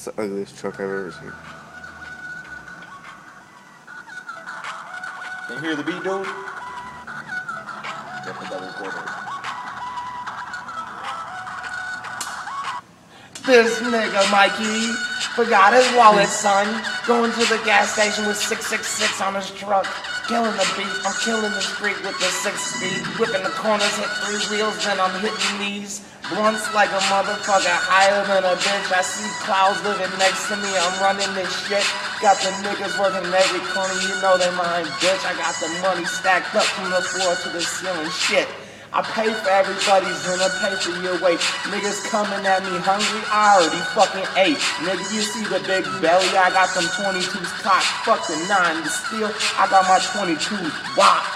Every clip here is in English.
That's the ugliest truck I've ever seen. Can you hear the beat, dude? Get the recorder. This nigga Mikey forgot his wallet, son. Going to the gas station with 666 on his truck. Killing the beat, I'm killing the street with the 6 speed. Whipping the corners, hit 3 wheels, then I'm hitting these. Blunts like a motherfucker, higher than a bitch. I see clouds living next to me, I'm running this shit. Got the niggas working every corner, you know they mine, bitch. I got the money stacked up from the floor to the ceiling, shit. I pay for everybody's dinner, pay for your weight. Niggas coming at me hungry, I already fucking ate. Nigga, you see the big belly, I got them 22s cocked. Fuck the 9 to steal, I got my 22s wop.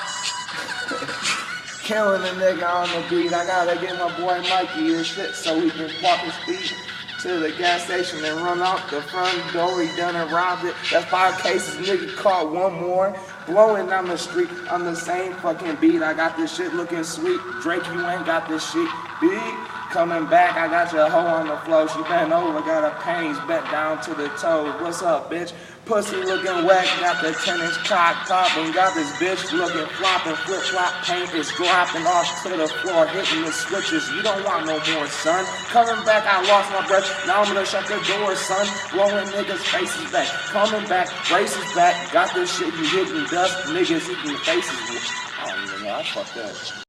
Killing a nigga on the beat, I gotta get my boy Mikey his shit so he can walk his feet to the gas station and run out the front door. He done and robbed it. That's 5 cases, nigga caught 1 more. Blowing down the street on the same fucking beat. I got this shit looking sweet. Drake, you ain't got this shit beat. Coming back, I got your hoe on the floor. She bent over, got her panties bent down to the toes. What's up, bitch? Pussy looking wet, got the 10-inch cock popping. Got this bitch looking flopping, flip-flop paint is dropping off to the floor, hitting the switches. You don't want no more, son. Coming back, I lost my breath. Now I'm gonna shut the door, son. Blowing niggas' faces back. Coming back, braces back. Got this shit, you hitting dust. Niggas eating faces. I don't even know, I fucked up.